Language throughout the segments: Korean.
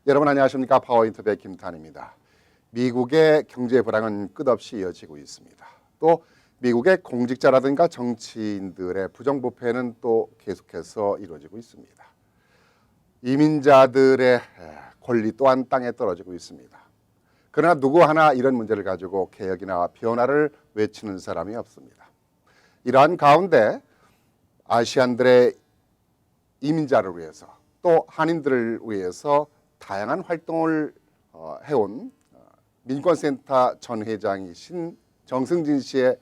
여러분 안녕하십니까? 파워인터뷰의 김탄입니다. 미국의 경제 불황은 끝없이 이어지고 있습니다. 또 미국의 공직자라든가 정치인들의 부정부패는 또 계속해서 이루어지고 있습니다. 이민자들의 권리 또한 땅에 떨어지고 있습니다. 그러나 누구 하나 이런 문제를 가지고 개혁이나 변화를 외치는 사람이 없습니다. 이러한 가운데 아시안들의 이민자를 위해서 또 한인들을 위해서 다양한 활동을 해온 민권센터 전 회장이신 정승진 씨의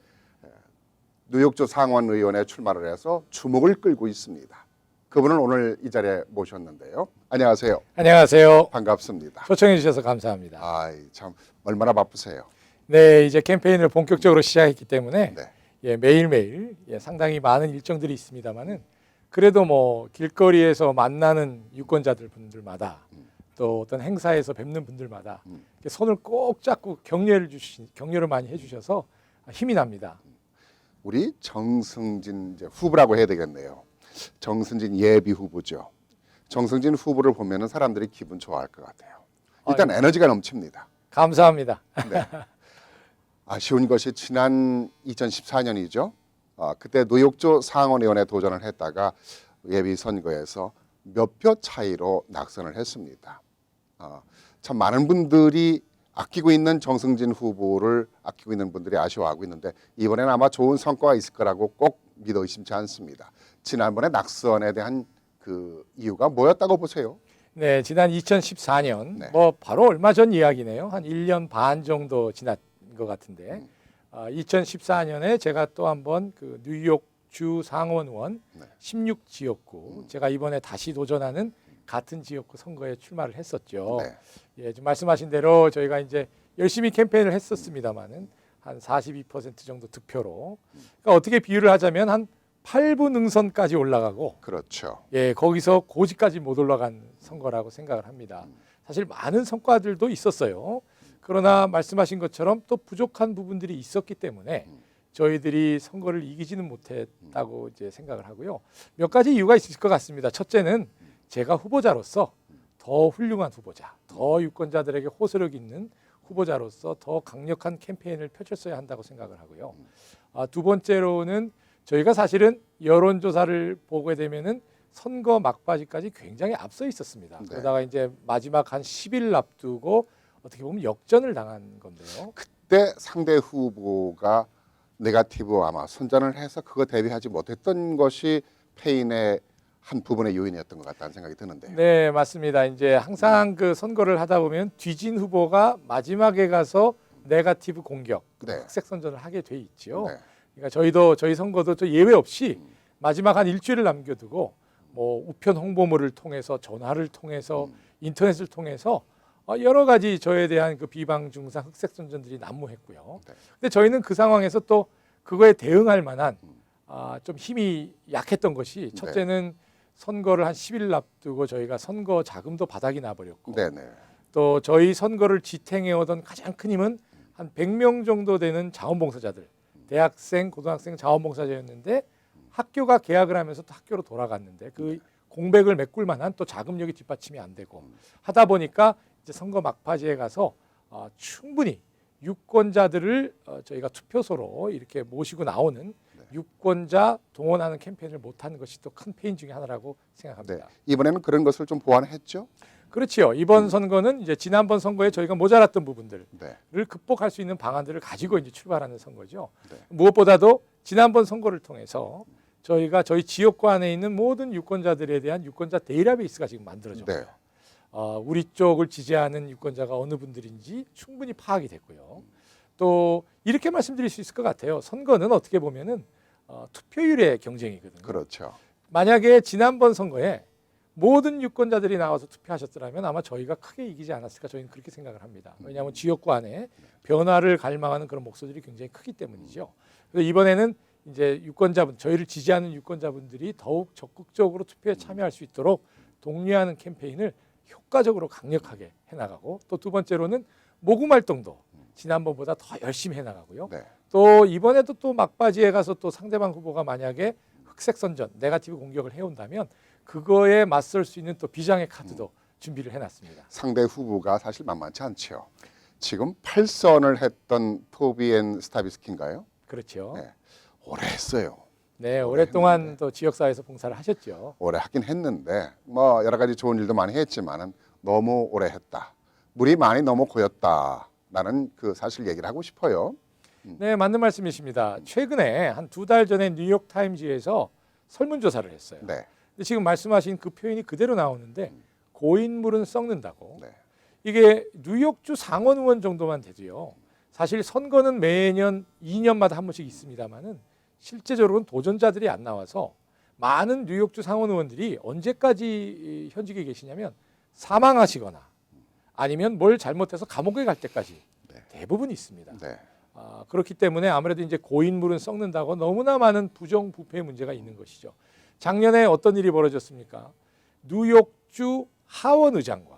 뉴욕주 상원의원에 출마를 해서 주목을 끌고 있습니다. 그분을 오늘 이 자리에 모셨는데요. 안녕하세요. 안녕하세요. 반갑습니다. 초청해 주셔서 감사합니다. 참 얼마나 바쁘세요? 네, 이제 캠페인을 본격적으로 시작했기 때문에 네. 매일매일 상당히 많은 일정들이 있습니다만은 그래도 뭐 길거리에서 만나는 유권자들 분들마다 또 어떤 행사에서 뵙는 분들마다 손을 꼭 잡고 격려를 많이 해주셔서 힘이 납니다. 우리 정승진 이제 후보라고 해야 되겠네요. 정승진 예비 후보죠. 정승진 후보를 보면은 사람들이 기분 좋아할 것 같아요. 일단 에너지가 넘칩니다. 감사합니다. 네. 아쉬운 것이 지난 2014년이죠. 그때 뉴욕주 상원의원에 도전을 했다가 예비 선거에서 몇 표 차이로 낙선을 했습니다. 참 많은 분들이 아끼고 있는 정승진 후보를 아끼고 있는 분들이 아쉬워하고 있는데 이번에는 아마 좋은 성과가 있을 거라고 꼭 믿어 의심치 않습니다. 지난번에 낙선에 대한 그 이유가 뭐였다고 보세요? 네, 지난 2014년 네. 뭐 바로 얼마 전 이야기네요. 한 1년 반 정도 지난 것 같은데 2014년에 제가 또 한번 그 뉴욕 주 상원의원 16지역구 제가 이번에 다시 도전하는 같은 지역구 선거에 출마를 했었죠. 네. 지금 말씀하신 대로 저희가 이제 열심히 캠페인을 했었습니다만은 한 42% 정도 득표로 그러니까 어떻게 비유를 하자면 한 8부 능선까지 올라가고 그렇죠. 거기서 고지까지 못 올라간 선거라고 생각을 합니다. 사실 많은 성과들도 있었어요. 그러나 말씀하신 것처럼 또 부족한 부분들이 있었기 때문에 저희들이 선거를 이기지는 못했다고 이제 생각을 하고요. 몇 가지 이유가 있을 것 같습니다. 첫째는 제가 후보자로서 더 훌륭한 후보자, 더 유권자들에게 호소력 있는 후보자로서 더 강력한 캠페인을 펼쳤어야 한다고 생각을 하고요. 두 번째로는 저희가 사실은 여론조사를 보게 되면은 선거 막바지까지 굉장히 앞서 있었습니다. 네. 그러다가 이제 마지막 한 10일 앞두고 어떻게 보면 역전을 당한 건데요. 그때 상대 후보가 네거티브 아마 선전을 해서 그거 대비하지 못했던 것이 패인의 한 부분의 요인이었던 것 같다는 생각이 드는데요. 네, 맞습니다. 이제 항상 그 선거를 하다 보면 뒤진 후보가 마지막에 가서 네거티브 공격, 네. 흑색 선전을 하게 돼 있죠. 네. 그러니까 저희 선거도 또 예외 없이 마지막 한 일주일을 남겨두고 뭐 우편 홍보물을 통해서 전화를 통해서 인터넷을 통해서 여러 가지 저에 대한 그 비방 중상 흑색 선전들이 난무했고요. 네. 근데 저희는 그 상황에서 또 그거에 대응할 만한 좀 힘이 약했던 것이 첫째는 선거를 한 10일 앞두고 저희가 선거 자금도 바닥이 나버렸고 네네. 또 저희 선거를 지탱해 오던 가장 큰 힘은 한 100명 정도 되는 자원봉사자들, 대학생, 고등학생 자원봉사자였는데 학교가 개학을 하면서 또 학교로 돌아갔는데 그 공백을 메꿀 만한 또 자금력이 뒷받침이 안 되고 하다 보니까 이제 선거 막바지에 가서 충분히 유권자들을 저희가 투표소로 이렇게 모시고 나오는 유권자 동원하는 캠페인을 못하는 것이 또 큰 패인 중에 하나라고 생각합니다. 네. 이번에는 그런 것을 좀 보완했죠? 그렇지요. 이번 선거는 이제 지난번 선거에 저희가 모자랐던 부분들을 네. 극복할 수 있는 방안들을 가지고 이제 출발하는 선거죠. 네. 무엇보다도 지난번 선거를 통해서 저희가 저희 지역구 안에 있는 모든 유권자들에 대한 유권자 데이터베이스가 지금 만들어졌고요. 네. 우리 쪽을 지지하는 유권자가 어느 분들인지 충분히 파악이 됐고요. 또 이렇게 말씀드릴 수 있을 것 같아요. 선거는 어떻게 보면은 투표율의 경쟁이거든요. 그렇죠. 만약에 지난번 선거에 모든 유권자들이 나와서 투표하셨더라면 아마 저희가 크게 이기지 않았을까 저희는 그렇게 생각을 합니다. 왜냐하면 지역구 안에 변화를 갈망하는 그런 목소리들이 굉장히 크기 때문이죠. 그래서 이번에는 이제 저희를 지지하는 유권자분들이 더욱 적극적으로 투표에 참여할 수 있도록 독려하는 캠페인을 효과적으로 강력하게 해나가고 또 두 번째로는 모금 활동도 지난번보다 더 열심히 해나가고요. 네. 또 이번에도 또 막바지에 가서 또 상대방 후보가 만약에 흑색 선전, 네거티브 공격을 해온다면 그거에 맞설 수 있는 또 비장의 카드도 준비를 해놨습니다. 상대 후보가 사실 만만치 않죠. 지금 8선을 했던 토비앤 스타비스키인가요? 그렇죠. 네, 오래 했어요. 네, 오래 오랫동안 했는데. 또 지역사회에서 봉사를 하셨죠. 오래 하긴 했는데 뭐 여러 가지 좋은 일도 많이 했지만은 너무 오래 했다. 물이 많이 너무 고였다. 나는 그 사실 얘기를 하고 싶어요. 네, 맞는 말씀이십니다. 최근에 한 2달 전에 뉴욕 타임즈에서 설문조사를 했어요. 네, 근데 지금 말씀하신 그 표현이 그대로 나오는데 고인물은 썩는다고. 네, 이게 뉴욕주 상원 의원 정도만 돼도요. 사실 선거는 매년 2년마다 한 번씩 있습니다만은 실제적으로는 도전자들이 안 나와서 많은 뉴욕주 상원 의원들이 언제까지 현직에 계시냐면 사망하시거나 아니면 뭘 잘못해서 감옥에 갈 때까지 네. 대부분 있습니다. 네, 그렇기 때문에 아무래도 이제 고인물은 썩는다고 너무나 많은 부정부패 문제가 있는 것이죠. 작년에 어떤 일이 벌어졌습니까? 뉴욕주 하원 의장과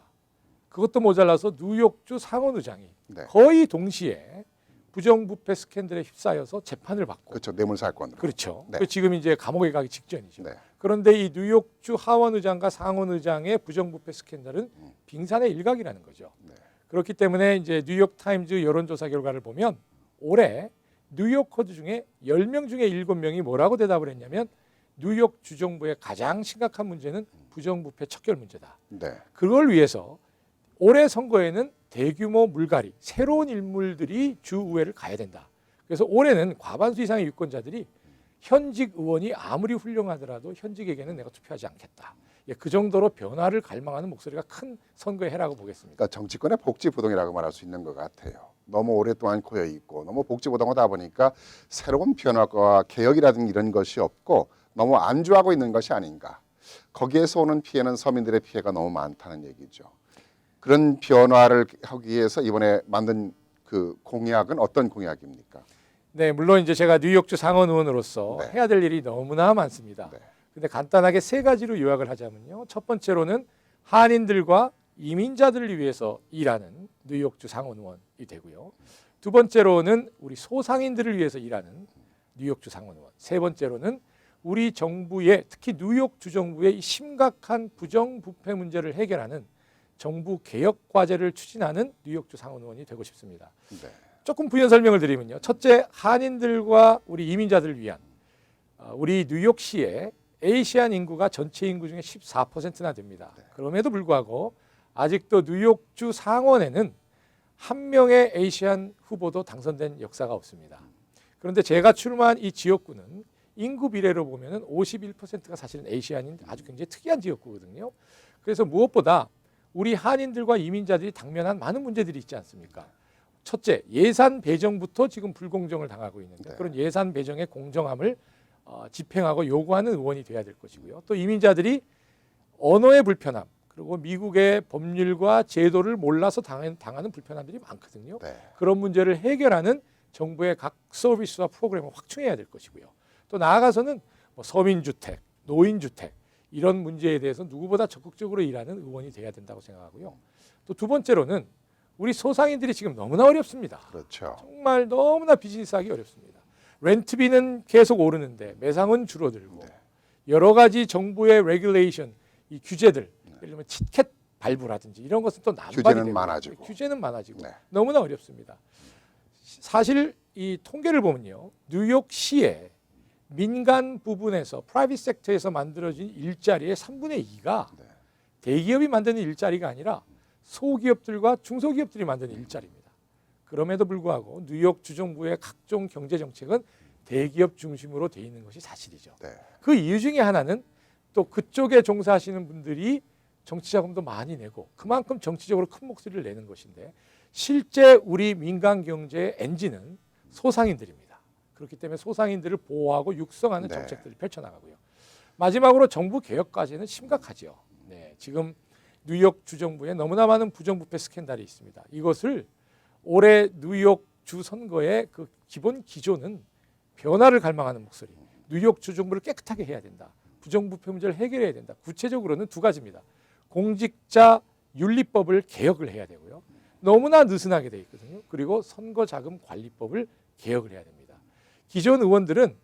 그것도 모자라서 뉴욕주 상원 의장이 네. 거의 동시에 부정부패 스캔들에 휩싸여서 재판을 받고 그렇죠. 뇌물 사건으로. 그렇죠. 네. 지금 이제 감옥에 가기 직전이죠. 네, 그런데 이 뉴욕주 하원 의장과 상원 의장의 부정부패 스캔들은 빙산의 일각이라는 거죠. 네. 그렇기 때문에 이제 뉴욕 타임즈 여론조사 결과를 보면 올해 뉴요커들 중에 10명 중에 7명이 뭐라고 대답을 했냐면 뉴욕 주정부의 가장 심각한 문제는 부정부패 척결 문제다. 네, 그걸 위해서 올해 선거에는 대규모 물갈이, 새로운 인물들이 주의회를 가야 된다. 그래서 올해는 과반수 이상의 유권자들이 현직 의원이 아무리 훌륭하더라도 현직에게는 내가 투표하지 않겠다. 예, 그 정도로 변화를 갈망하는 목소리가 큰 선거의 해라고 보겠습니다. 그러니까 정치권의 복지부동이라고 말할 수 있는 것 같아요. 너무 오랫동안 고여 있고 너무 복지부동하다 보니까 새로운 변화와 개혁이라든지 이런 것이 없고 너무 안주하고 있는 것이 아닌가. 거기에서 오는 피해는 서민들의 피해가 너무 많다는 얘기죠. 그런 변화를 하기 위해서 이번에 만든 그 공약은 어떤 공약입니까? 네, 물론 이제 제가 뉴욕주 상원 의원으로서 네. 해야 될 일이 너무나 많습니다. 네. 근데 간단하게 세 가지로 요약을 하자면요. 첫 번째로는 한인들과 이민자들을 위해서 일하는 뉴욕주 상원 의원이 되고요. 두 번째로는 우리 소상인들을 위해서 일하는 뉴욕주 상원 의원. 세 번째로는 우리 정부의 특히 뉴욕 주정부의 이 심각한 부정부패 문제를 해결하는 정부 개혁 과제를 추진하는 뉴욕주 상원 의원이 되고 싶습니다. 네. 조금 부연 설명을 드리면요. 첫째, 한인들과 우리 이민자들을 위한 우리 뉴욕시의 아시안 인구가 전체 인구 중에 14%나 됩니다. 그럼에도 불구하고 아직도 뉴욕주 상원에는 한 명의 아시안 후보도 당선된 역사가 없습니다. 그런데 제가 출마한 이 지역구는 인구 비례로 보면은 51%가 사실은 아시안인 아주 굉장히 특이한 지역구거든요. 그래서 무엇보다 우리 한인들과 이민자들이 당면한 많은 문제들이 있지 않습니까? 첫째, 예산 배정부터 지금 불공정을 당하고 있는데 네. 그런 예산 배정의 공정함을 집행하고 요구하는 의원이 돼야 될 것이고요. 또 이민자들이 언어의 불편함 그리고 미국의 법률과 제도를 몰라서 당하는 불편함들이 많거든요. 네. 그런 문제를 해결하는 정부의 각 서비스와 프로그램을 확충해야 될 것이고요. 또 나아가서는 뭐 서민주택, 노인주택 이런 문제에 대해서 누구보다 적극적으로 일하는 의원이 돼야 된다고 생각하고요. 또 두 번째로는 우리 소상인들이 지금 너무나 어렵습니다. 그렇죠. 정말 너무나 비즈니스하기 어렵습니다. 렌트비는 계속 오르는데 매상은 줄어들고 네. 여러 가지 정부의 레귤레이션, 이 규제들, 예를 들면 티켓 발부라든지 이런 것은 또 난발이 규제는 되고 많아지고. 규제는 많아지고 네. 너무나 어렵습니다. 사실 이 통계를 보면요. 뉴욕시에 민간 부분에서 프라이빗 섹터에서 만들어진 일자리의 3분의 2가 네. 대기업이 만드는 일자리가 아니라 소기업들과 중소기업들이 만드는 일자리입니다. 그럼에도 불구하고 뉴욕 주정부의 각종 경제 정책은 대기업 중심으로 돼 있는 것이 사실이죠. 네. 그 이유 중에 하나는 또 그쪽에 종사하시는 분들이 정치 자금도 많이 내고 그만큼 정치적으로 큰 목소리를 내는 것인데 실제 우리 민간 경제의 엔진은 소상인들입니다. 그렇기 때문에 소상인들을 보호하고 육성하는 네. 정책들을 펼쳐나가고요. 마지막으로 정부 개혁 과제는 심각하죠. 네, 지금 뉴욕 주정부에 너무나 많은 부정부패 스캔들이 있습니다. 이것을 올해 뉴욕 주 선거의 그 기본 기조는 변화를 갈망하는 목소리. 뉴욕 주정부를 깨끗하게 해야 된다. 부정부패 문제를 해결해야 된다. 구체적으로는 두 가지입니다. 공직자 윤리법을 개혁을 해야 되고요. 너무나 느슨하게 돼 있거든요. 그리고 선거자금 관리법을 개혁을 해야 됩니다. 기존 의원들은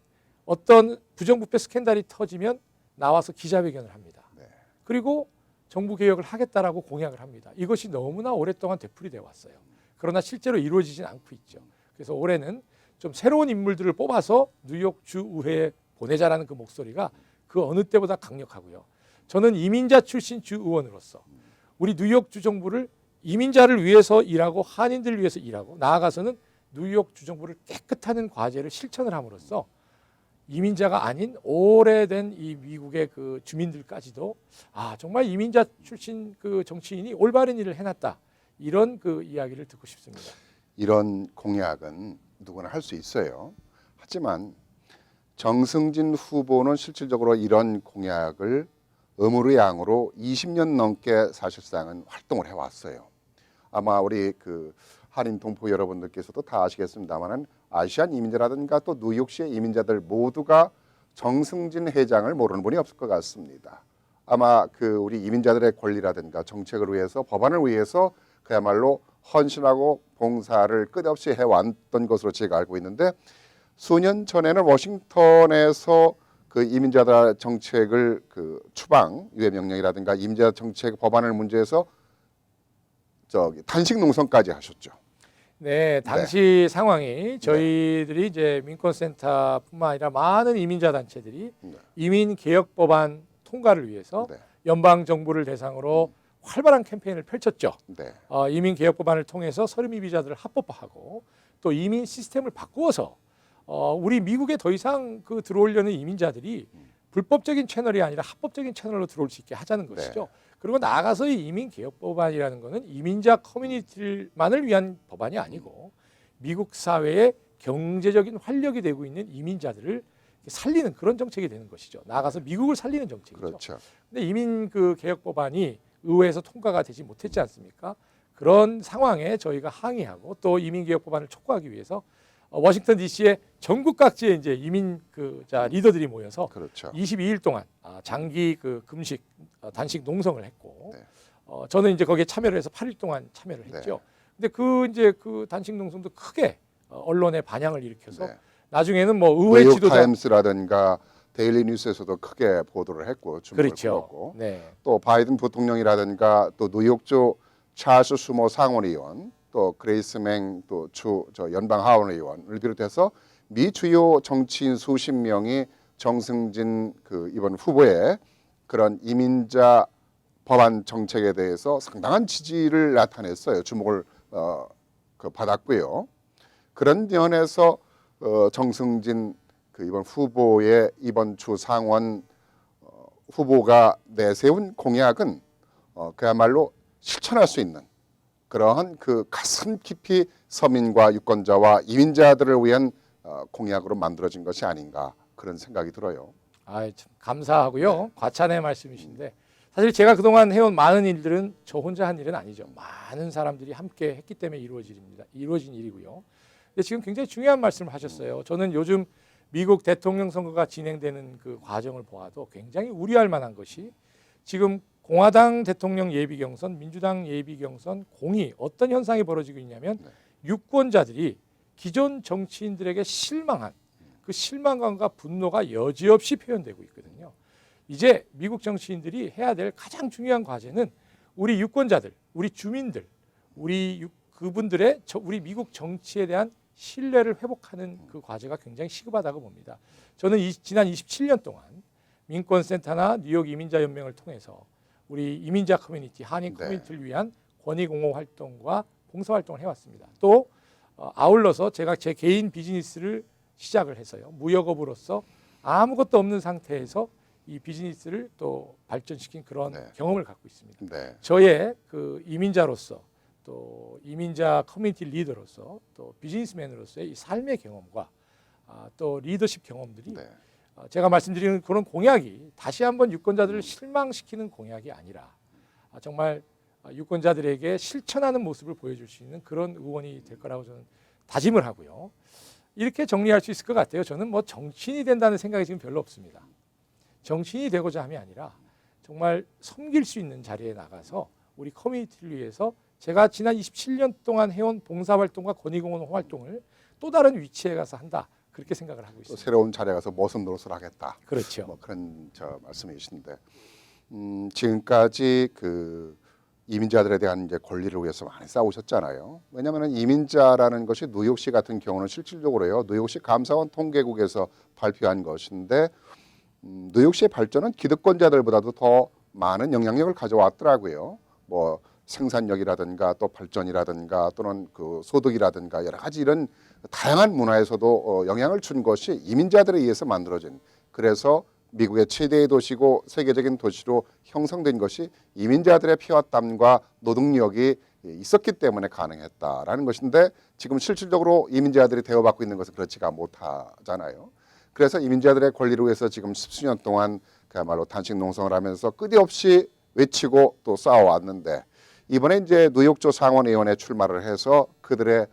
어떤 부정부패 스캔들이 터지면 나와서 기자회견을 합니다. 네. 그리고 정부 개혁을 하겠다라고 공약을 합니다. 이것이 너무나 오랫동안 되풀이되어 왔어요. 그러나 실제로 이루어지진 않고 있죠. 그래서 올해는 좀 새로운 인물들을 뽑아서 뉴욕 주의회에 보내자라는 그 목소리가 그 어느 때보다 강력하고요. 저는 이민자 출신 주의원으로서 우리 뉴욕 주정부를 이민자를 위해서 일하고 한인들을 위해서 일하고 나아가서는 뉴욕 주정부를 깨끗하는 과제를 실천을 함으로써 이민자가 아닌 오래된 이 미국의 그 주민들까지도 정말 이민자 출신 그 정치인이 올바른 일을 해놨다 이런 그 이야기를 듣고 싶습니다. 이런 공약은 누구나 할 수 있어요. 하지만 정승진 후보는 실질적으로 이런 공약을 의무르양으로 20년 넘게 사실상은 활동을 해왔어요. 아마 우리 그 한인 동포 여러분들께서도 다 아시겠습니다만은 아시안 이민자라든가 또 뉴욕시의 이민자들 모두가 정승진 회장을 모르는 분이 없을 것 같습니다. 아마 그 우리 이민자들의 권리라든가 정책을 위해서 법안을 위해서 그야말로 헌신하고 봉사를 끝없이 해왔던 것으로 제가 알고 있는데 수년 전에는 워싱턴에서 그 이민자들 정책을 그 추방 유예 명령이라든가 이민자 정책 법안을 문제해서 단식 농성까지 하셨죠. 네, 당시 상황이 저희들이 이제 민권센터뿐만 아니라 많은 이민자 단체들이 이민 개혁 법안 통과를 위해서 연방 정부를 대상으로 활발한 캠페인을 펼쳤죠. 이민 개혁 법안을 통해서 서름이 비자들을 합법화하고 또 이민 시스템을 바꾸어서 우리 미국에 더 이상 그 들어오려는 이민자들이 불법적인 채널이 아니라 합법적인 채널로 들어올 수 있게 하자는 것이죠. 그리고 나아가서 이 이민 개혁 법안이라는 것은 이민자 커뮤니티만을 위한 법안이 아니고 미국 사회의 경제적인 활력이 되고 있는 이민자들을 살리는 그런 정책이 되는 것이죠. 나아가서 미국을 살리는 정책이죠. 그렇죠. 근데 이민 그 개혁 법안이 의회에서 통과가 되지 못했지 않습니까? 그런 상황에 저희가 항의하고 또 이민 개혁 법안을 촉구하기 위해서 워싱턴 D.C.의 전국 각지의 이제 이민 리더들이 모여서 22일 동안 장기 그 금식 단식 농성을 했고 저는 이제 거기에 참여를 해서 8일 동안 참여를 했죠. 근데 그 이제 그 단식 농성도 크게 언론에 반향을 일으켜서 나중에는 뭐 의회 뉴욕 지도자 타임스라든가 데일리 뉴스에서도 크게 보도를 했고 주목을 끌었고 또 바이든 부통령이라든가 또 뉴욕주 찰스 수모 상원의원 또 그레이스 맹 또 연방 하원의원을 비롯해서 미 주요 정치인 수십 명이 정승진 그 이번 후보의 그런 이민자 법안 정책에 대해서 상당한 지지를 나타냈어요. 주목을 받았고요. 그런 면에서 정승진 그 이번 후보의 이번 주 상원 후보가 내세운 공약은 그야말로 실천할 수 있는 그러한 그 가슴 깊이 서민과 유권자와 이민자들을 위한 공약으로 만들어진 것이 아닌가 그런 생각이 들어요. 참 감사하고요. 과찬의 말씀이신데 사실 제가 그동안 해온 많은 일들은 저 혼자 한 일은 아니죠. 많은 사람들이 함께 했기 때문에 이루어진 일이고요. 근데 지금 굉장히 중요한 말씀을 하셨어요. 저는 요즘 미국 대통령 선거가 진행되는 그 과정을 보아도 굉장히 우려할 만한 것이 지금 공화당 대통령 예비 경선, 민주당 예비 경선 공히 어떤 현상이 벌어지고 있냐면 유권자들이 기존 정치인들에게 실망한 그 실망감과 분노가 여지없이 표현되고 있거든요. 이제 미국 정치인들이 해야 될 가장 중요한 과제는 우리 유권자들, 우리 주민들, 그분들의 우리 미국 정치에 대한 신뢰를 회복하는 그 과제가 굉장히 시급하다고 봅니다. 저는 지난 27년 동안 민권센터나 뉴욕 이민자연맹을 통해서 우리 이민자 커뮤니티, 한인 커뮤니티를 위한 권익옹호 활동과 봉사활동을 해왔습니다. 또 아울러서 제가 제 개인 비즈니스를 시작을 해서요. 무역업으로서 아무것도 없는 상태에서 이 비즈니스를 또 발전시킨 그런 경험을 갖고 있습니다. 저의 그 이민자로서 또 이민자 커뮤니티 리더로서 또 비즈니스맨으로서의 이 삶의 경험과 또 리더십 경험들이 제가 말씀드리는 그런 공약이 다시 한번 유권자들을 실망시키는 공약이 아니라 정말 유권자들에게 실천하는 모습을 보여줄 수 있는 그런 의원이 될 거라고 저는 다짐을 하고요. 이렇게 정리할 수 있을 것 같아요. 저는 뭐 정치인이 된다는 생각이 지금 별로 없습니다. 정치인이 되고자 함이 아니라 정말 섬길 수 있는 자리에 나가서 우리 커뮤니티를 위해서 제가 지난 27년 동안 해온 봉사활동과 권익옹호 활동을 또 다른 위치에 가서 한다. 그렇게 생각을 하고 있습니다. 새로운 자리에 가서 모습 노릇을 하겠다. 그렇죠. 뭐 그런 말씀이신데 지금까지 그 이민자들에 대한 이제 권리를 위해서 많이 싸우셨잖아요. 왜냐하면 이민자라는 것이 뉴욕시 같은 경우는 실질적으로요. 뉴욕시 감사원 통계국에서 발표한 것인데 뉴욕시의 발전은 기득권자들보다도 더 많은 영향력을 가져왔더라고요. 뭐 생산력이라든가 또 발전이라든가 또는 그 소득이라든가 여러 가지 이런 다양한 문화에서도 영향을 준 것이 이민자들에 의해서 만들어진, 그래서 미국의 최대의 도시고 세계적인 도시로 형성된 것이 이민자들의 피와 땀과 노동력이 있었기 때문에 가능했다라는 것인데, 지금 실질적으로 이민자들이 대우받고 있는 것은 그렇지가 못하잖아요. 그래서 이민자들의 권리를 위해서 지금 십수년 동안 그야말로 단식 농성을 하면서 끊임없이 외치고 또 싸워왔는데, 이번에 이제 뉴욕주 상원의원에 출마를 해서 그들의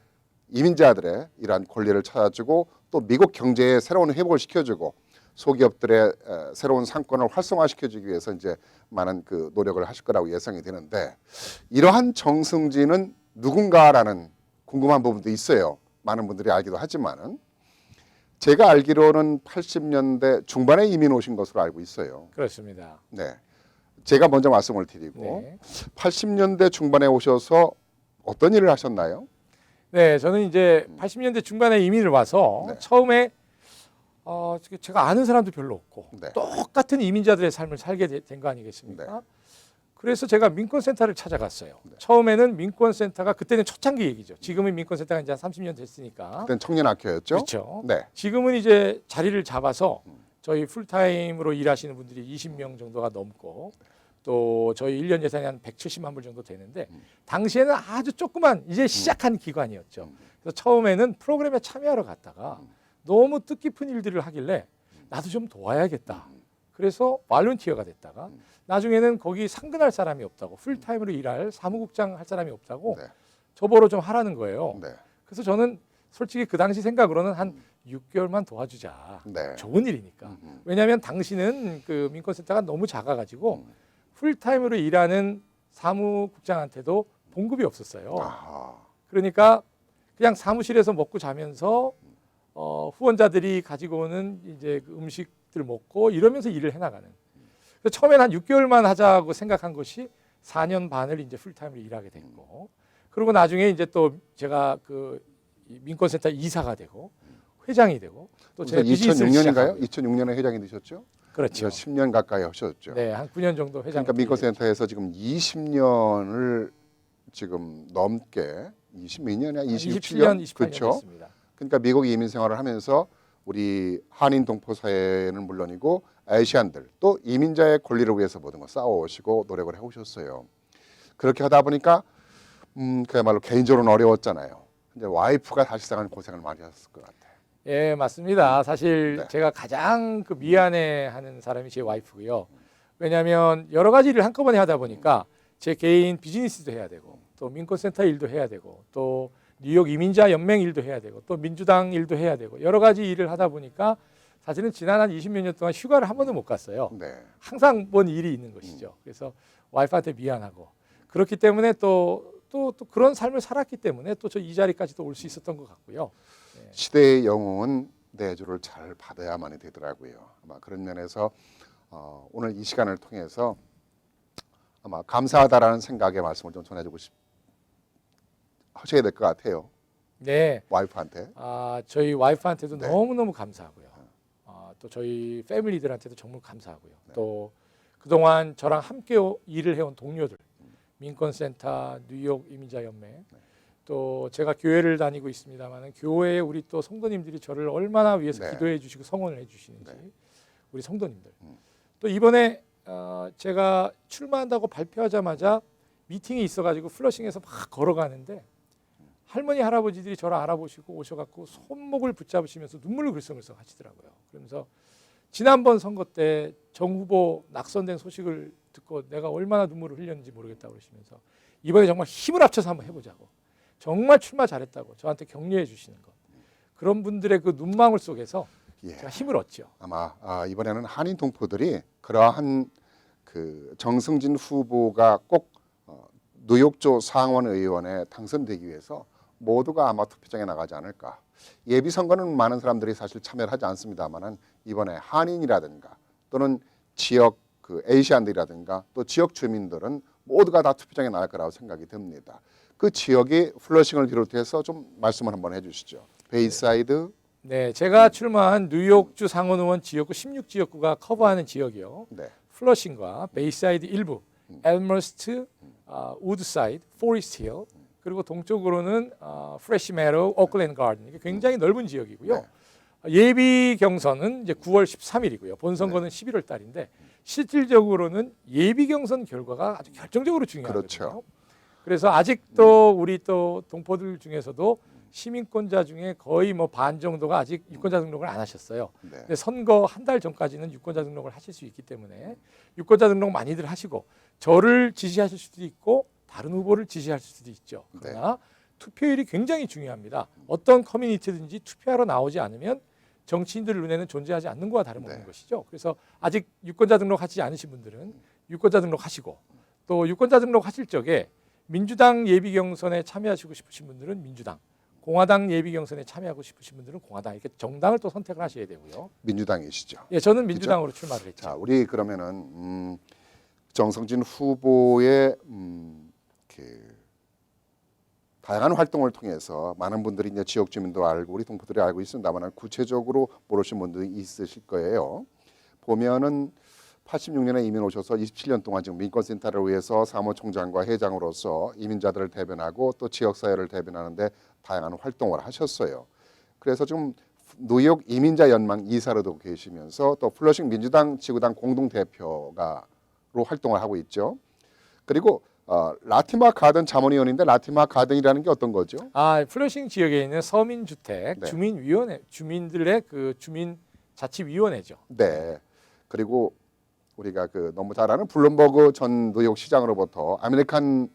이민자들의 이러한 권리를 찾아주고 또 미국 경제에 새로운 회복을 시켜주고 소기업들의 새로운 상권을 활성화시켜주기 위해서 이제 많은 그 노력을 하실 거라고 예상이 되는데, 이러한 정승진은 누군가라는 궁금한 부분도 있어요. 많은 분들이 알기도 하지만은 제가 알기로는 80년대 중반에 이민 오신 것으로 알고 있어요. 그렇습니다. 네, 제가 먼저 말씀을 드리고 네. 80년대 중반에 오셔서 어떤 일을 하셨나요? 네, 저는 이제 80년대 중반에 이민을 와서 네. 처음에 제가 아는 사람도 별로 없고 네. 똑같은 이민자들의 삶을 살게 된 거 아니겠습니까? 네. 그래서 제가 민권센터를 찾아갔어요. 네. 처음에는 민권센터가 그때는 초창기 얘기죠. 지금은 민권센터가 이제 한 30년 됐으니까. 그때는 청년학교였죠. 그렇죠. 네. 지금은 이제 자리를 잡아서 저희 풀타임으로 일하시는 분들이 20명 정도가 넘고 또 저희 1년 예산이 한 170만 불 정도 되는데 당시에는 아주 조그만 이제 시작한 기관이었죠. 그래서 처음에는 프로그램에 참여하러 갔다가 너무 뜻깊은 일들을 하길래 나도 좀 도와야겠다. 그래서 발런티어가 됐다가 나중에는 거기 상근할 사람이 없다고, 풀타임으로 일할 사무국장 할 사람이 없다고 네. 저보러 좀 하라는 거예요. 네. 그래서 저는 솔직히 그 당시 생각으로는 한 6개월만 도와주자. 네. 좋은 일이니까. 왜냐하면 당시는 그 민권센터가 너무 작아가지고 풀타임으로 일하는 사무국장한테도 봉급이 없었어요. 아하. 그러니까 그냥 사무실에서 먹고 자면서 후원자들이 가지고 오는 이제 그 음식들 먹고 이러면서 일을 해나가는. 그래서 처음에는 한 6개월만 하자고 생각한 것이 4년 반을 이제 풀타임으로 일하게 됐고, 그리고 나중에 이제 또 제가 그 민권센터 이사가 되고 회장이 되고 또 제가 비즈니스를 2006년인가요? 시작하고요. 2006년에 회장이 되셨죠? 그렇죠. 10년 가까이 하셨죠. 네, 한 9년 정도 회장. 그러니까 민권센터에서 지금 20년을 지금 넘게 22년이야, 27년, 27년 그렇죠. 됐습니다. 그러니까 미국 이민 생활을 하면서 우리 한인 동포 사회는 물론이고 아시안들 또 이민자의 권리를 위해서 모든 걸 싸워오시고 노력을 해오셨어요. 그렇게 하다 보니까 그야말로 개인적으로는 어려웠잖아요. 근데 와이프가 사실상은 고생을 많이 하셨을 것 같아요. 예, 맞습니다. 사실 네. 제가 가장 그 미안해하는 사람이 제 와이프고요. 왜냐하면 여러 가지 일을 한꺼번에 하다 보니까 제 개인 비즈니스도 해야 되고 또 민권센터 일도 해야 되고 또 뉴욕 이민자 연맹 일도 해야 되고 또 민주당 일도 해야 되고 여러 가지 일을 하다 보니까 사실은 지난 한 20몇 년 동안 휴가를 한 번도 못 갔어요. 네. 항상 뭔 일이 있는 것이죠. 그래서 와이프한테 미안하고 그렇기 때문에 또 그런 삶을 살았기 때문에 또 저 이 자리까지도 올 수 있었던 것 같고요. 시대의 영웅은 내조를 잘 받아야만이 되더라고요. 아마 그런 면에서 오늘 이 시간을 통해서 아마 감사하다라는 생각의 말씀을 좀 전해주고 하셔야 될 것 같아요. 네. 와이프한테. 저희 와이프한테도 네. 너무너무 감사하고요. 또 저희 패밀리들한테도 정말 감사하고요. 또 그동안 저랑 함께 일을 해온 동료들, 민권센터, 뉴욕 이민자연맹, 또 제가 교회를 다니고 있습니다만 교회에 우리 또 성도님들이 저를 얼마나 위해서 네. 기도해 주시고 성원을 해 주시는지 네. 우리 성도님들. 또 이번에 제가 출마한다고 발표하자마자 미팅이 있어가지고 플러싱에서 막 걸어가는데 할머니 할아버지들이 저를 알아보시고 오셔갖고 손목을 붙잡으시면서 눈물을 글썽글썽 하시더라고요. 그러면서 지난번 선거 때 정 후보 낙선된 소식을 듣고 내가 얼마나 눈물을 흘렸는지 모르겠다 그러시면서 이번에 정말 힘을 합쳐서 한번 해보자고, 정말 출마 잘했다고 저한테 격려해 주시는 것, 그런 분들의 그 눈망울 속에서 예. 제가 힘을 얻죠. 아마 이번에는 한인 동포들이 그러한 그 정승진 후보가 꼭 뉴욕주 상원의원에 당선되기 위해서 모두가 아마 투표장에 나가지 않을까. 예비 선거는 많은 사람들이 사실 참여를 하지 않습니다만은 이번에 한인이라든가 또는 지역 그 그 아시안들이라든가 또 지역 주민들은 모두가 다 투표장에 나갈 거라고 생각이 듭니다. 그 지역이 플러싱을 비롯해서 좀 말씀을 한번 해주시죠. 베이사이드, 네, 제가 출마한 뉴욕주 상원 의원 지역구 16지역구가 커버하는 지역이요. 네, 플러싱과 베이사이드 일부, 엘머스트, 우드사이드, 포리스트 힐, 그리고 동쪽으로는 프레시 메로, 오클랜드 가든. 이게 굉장히 넓은 지역이고요. 네. 예비 경선은 이제 9월 13일이고요. 본선거는 11월 달인데 실질적으로는 예비 경선 결과가 아주 결정적으로 중요하거든요. 그렇죠. 그래서 아직도 우리 또 동포들 중에서도 시민권자 중에 거의 뭐 반 정도가 아직 유권자 등록을 안 하셨어요. 네. 근데 선거 한 달 전까지는 유권자 등록을 하실 수 있기 때문에 유권자 등록 많이들 하시고 저를 지지하실 수도 있고 다른 후보를 지지하실 수도 있죠. 그러나 투표율이 굉장히 중요합니다. 어떤 커뮤니티든지 투표하러 나오지 않으면 정치인들 눈에는 존재하지 않는 것과 다름없는 네. 것이죠. 그래서 아직 유권자 등록하지 않으신 분들은 유권자 등록하시고 또 유권자 등록하실 적에 민주당 예비 경선에 참여하시고 싶으신 분들은 민주당, 공화당 예비 경선에 참여하고 싶으신 분들은 공화당, 이렇게 정당을 또 선택을 하셔야 되고요. 민주당이시죠. 예, 저는 민주당으로 출마를 했죠. 자, 우리 그러면은 정성진 후보의 그 다양한 활동을 통해서 많은 분들이 이제 지역 주민도 알고 우리 동포들이 알고 있습니다만 구체적으로 모르신 분들이 있으실 거예요. 보면은 86년에 이민 오셔서 27년 동안 지금 민권센터를 위해서 사무총장과 회장으로서 이민자들을 대변하고 또 지역사회를 대변하는데 다양한 활동을 하셨어요. 그래서 지금 뉴욕 이민자 연맹 이사로도 계시면서 또 플러싱 민주당 지구당 공동대표가로 활동을 하고 있죠. 그리고 라티마 가든 자문위원인데 라티마 가든이라는 게 어떤 거죠? 플러싱 지역에 있는 서민주택 네. 주민위원회, 주민들의 그 주민자치위원회죠. 네. 그리고 우리가 그 너무 잘 아는 블룸버그 전 뉴욕 시장으로부터 아메리칸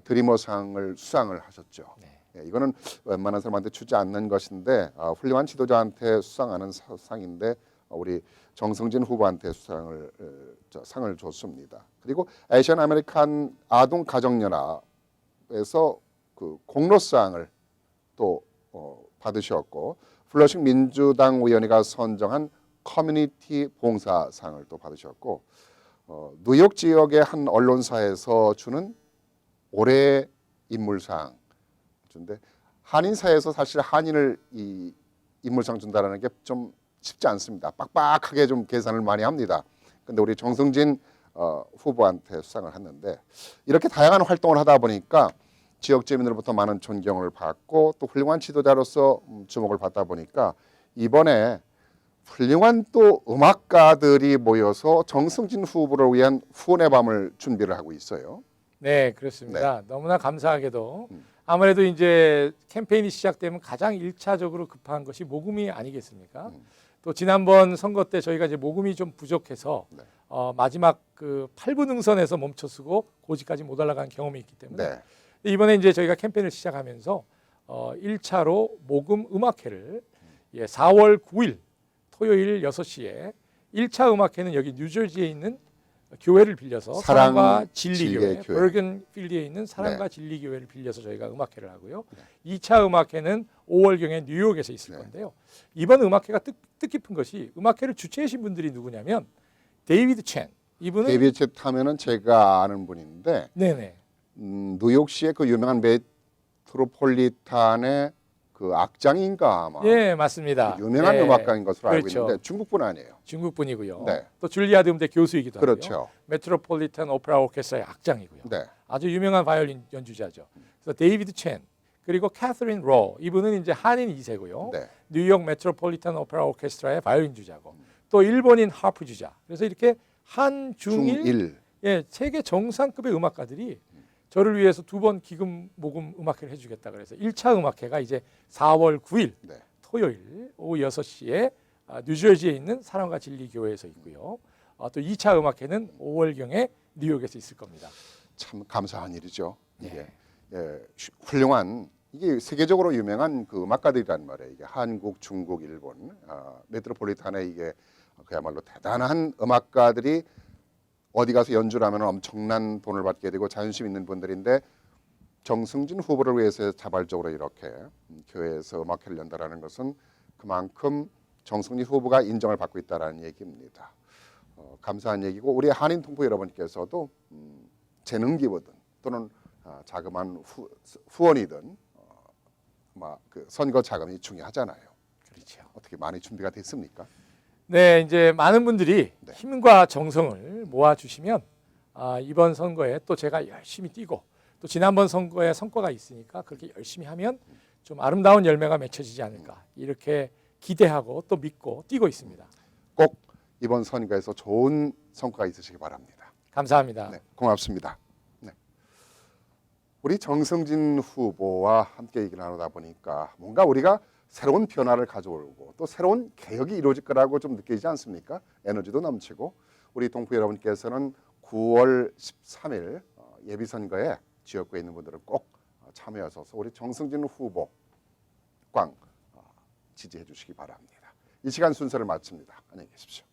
드리머상을 수상을 하셨죠. 네. 예, 이거는 웬만한 사람한테 주지 않는 것인데 훌륭한 지도자한테 수상하는 상인데 우리 정성진 후보한테 상을 줬습니다. 그리고 아시안 아메리칸 아동 가정연합에서 그 공로상을 또 받으셨고 플러싱 민주당 위원회가 선정한 커뮤니티 봉사상을 또 받으셨고 뉴욕 지역의 한 언론사에서 주는 올해 인물상 준데 한인사에서 사실 한인을 이 인물상 준다라는 게 좀 쉽지 않습니다. 빡빡하게 좀 계산을 많이 합니다. 근데 우리 정성진 후보한테 수상을 했는데 이렇게 다양한 활동을 하다 보니까 지역 주민들로부터 많은 존경을 받고 또 훌륭한 지도자로서 주목을 받다 보니까 이번에 훌륭한 또 음악가들이 모여서 정성진 후보를 위한 후원의 밤을 준비를 하고 있어요. 네, 그렇습니다. 너무나 감사하게도 아무래도 이제 캠페인이 시작되면 가장 1차적으로 급한 것이 모금이 아니겠습니까? 또 지난번 선거 때 저희가 이제 모금이 좀 부족해서 마지막 그 8분 응선에서 멈춰서고 고지까지 못 올라간 경험이 있기 때문에 이번에 이제 저희가 캠페인을 시작하면서 1차로 모금 음악회를 4월 9일 토요일 6시에 1차 음악회는 여기 뉴저지에 있는 교회를 빌려서 사랑과 진리교회, 버건필드에 있는 사랑과 진리교회를 빌려서 저희가 음악회를 하고요. 2차 음악회는 5월경에 뉴욕에서 있을 건데요. 이번 음악회가 뜻깊은 것이 음악회를 주최하신 분들이 누구냐면 데이비드 첸. 이분은 데이비드 첸 하면은 제가 아는 분인데 네네. 뉴욕시의 그 유명한 메트로폴리탄의 그 악장인가 아마. 예, 맞습니다. 그 유명한 음악가인 것으로 알고 그렇죠. 있는데 중국분 아니에요. 중국분이고요. 네. 또 줄리아드 음대 교수이기도 그렇죠. 하고요. 메트로폴리탄 오페라 오케스트라의 악장이고요. 네. 아주 유명한 바이올린 연주자죠. 그래서 데이비드 첸 그리고 캐서린 로 이분은 이제 한인 2세고요. 네. 뉴욕 메트로폴리탄 오페라 오케스트라의 바이올린 주자고 또 일본인 하프 주자. 그래서 이렇게 한중일 세계 정상급의 음악가들이 저를 위해서 2번 기금 모금 음악회를 해주겠다 그래서 1차 음악회가 이제 4월 9일 토요일 오후 6시에 뉴저지에 있는 사랑과 진리 교회에서 있고요. 또 2차 음악회는 5월경에 뉴욕에서 있을 겁니다. 참 감사한 일이죠. 네. 이게 훌륭한 이게 세계적으로 유명한 그 음악가들이란 말이에요. 이게 한국, 중국, 일본, 메트로폴리탄의 이게 그야말로 대단한 음악가들이 어디 가서 연주를 하면 엄청난 돈을 받게 되고 자존심 있는 분들인데 정승진 후보를 위해서 자발적으로 이렇게 교회에서 음악회를 연다라는 것은 그만큼 정승진 후보가 인정을 받고 있다라는 얘기입니다. 감사한 얘기고 우리 한인 동포 여러분께서도 재능 기부든 또는 자그마한 후원이든 그 선거 자금이 중요하잖아요. 그렇죠. 어떻게 많이 준비가 됐습니까? 네, 이제 많은 분들이 네. 힘과 정성을 모아주시면 이번 선거에 또 제가 열심히 뛰고 또 지난번 선거에 성과가 있으니까 그렇게 열심히 하면 좀 아름다운 열매가 맺혀지지 않을까 이렇게 기대하고 또 믿고 뛰고 있습니다. 꼭 이번 선거에서 좋은 성과가 있으시기 바랍니다. 감사합니다. 네, 고맙습니다. 네. 우리 정승진 후보와 함께 얘기를 나누다 보니까 뭔가 우리가 새로운 변화를 가져오고 또 새로운 개혁이 이루어질 거라고 좀 느끼지 않습니까? 에너지도 넘치고 우리 동포 여러분께서는 9월 13일 예비선거에 지역구에 있는 분들은 꼭 참여하셔서 우리 정승진 후보 꽝 지지해 주시기 바랍니다. 이 시간 순서를 마칩니다. 안녕히 계십시오.